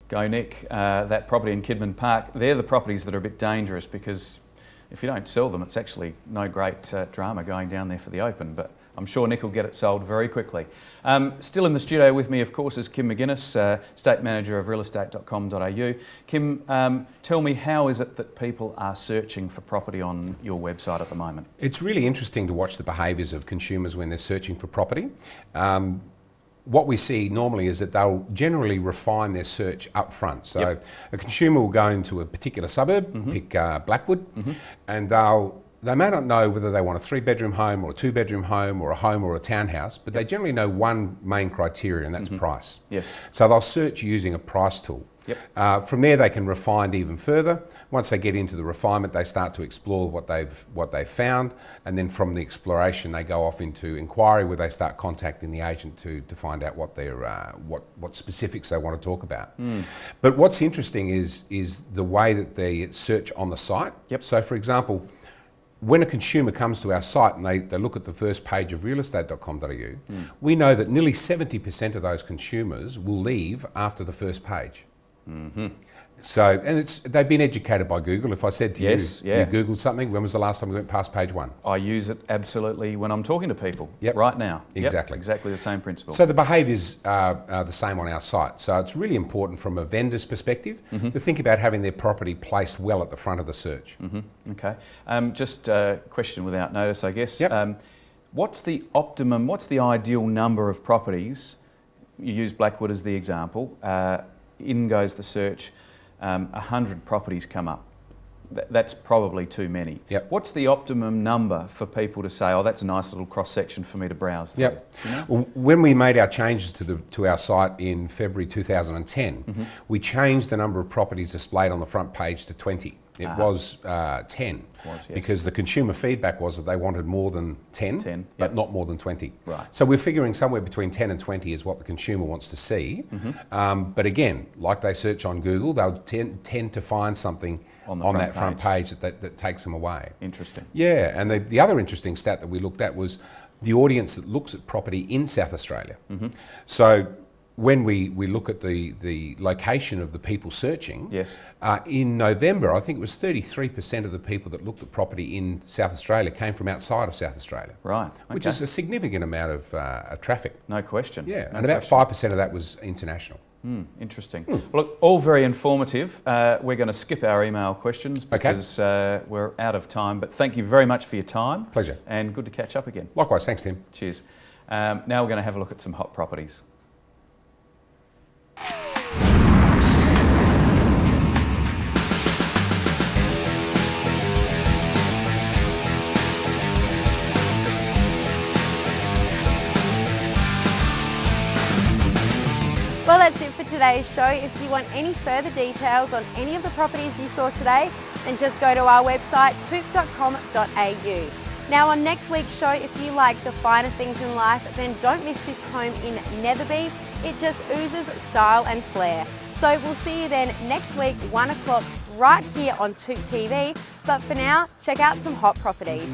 Go Nick. That property in Kidman Park, they're the properties that are a bit dangerous because if you don't sell them, it's actually no great drama going down there for the open, but I'm sure Nick will get it sold very quickly. Still in the studio with me, of course, is Kim McGuinness, State Manager of realestate.com.au. Kim, tell me, how is it that people are searching for property on your website at the moment? It's really interesting to watch the behaviours of consumers when they're searching for property. What we see normally is that they'll generally refine their search up front. So a consumer will go into a particular suburb, pick Blackwood, and they may not know whether they want a 3-bedroom home or a 2-bedroom home or a home or a townhouse, but they generally know one main criteria, and that's price. Yes. So they'll search using a price tool. From there they can refine even further. Once they get into the refinement, they start to explore what they've found, and then from the exploration they go off into inquiry, where they start contacting the agent to find out what their what specifics they want to talk about. But what's interesting is the way that they search on the site. So for example, when a consumer comes to our site and they look at the first page of realestate.com.au, we know that nearly 70% of those consumers will leave after the first page. So, and they've been educated by Google. If I said to you, you Googled something, when was the last time we went past page 1? I use it absolutely when I'm talking to people right now. Exactly. Exactly the same principle. So the behaviours are the same on our site. So it's really important from a vendor's perspective to think about having their property placed well at the front of the search. Okay. Just a question without notice, I guess. What's the optimum, what's the ideal number of properties? You use Blackwood as the example. In goes the search, 100 properties come up. That's probably too many. What's the optimum number for people to say, oh, that's a nice little cross-section for me to browse through? You know? Well, when we made our changes to our site in February 2010, we changed the number of properties displayed on the front page to 20. It was 10, because the consumer feedback was that they wanted more than 10, but not more than 20. So we're figuring somewhere between 10 and 20 is what the consumer wants to see. But again, like they search on Google, they'll tend to find something on that front page that takes them away. Interesting. Yeah, and the other interesting stat that we looked at was the audience that looks at property in South Australia. So when we look at the location of the people searching, in November, I think it was 33% of the people that looked at property in South Australia came from outside of South Australia. Which is a significant amount of traffic. No question. And about 5% of that was international. Interesting. Well, look, all very informative. We're going to skip our email questions because we're out of time, but thank you very much for your time. Pleasure. And good to catch up again. Likewise, thanks Tim. Cheers. Now we're going to have a look at some hot properties. Well, that's it for today's show. If you want any further details on any of the properties you saw today, then just go to our website, touk.com.au. Now on next week's show, if you like the finer things in life, then don't miss this home in Netherby. It just oozes style and flair. So we'll see you then next week, 1 o'clock, right here on Touk TV. But for now, check out some hot properties.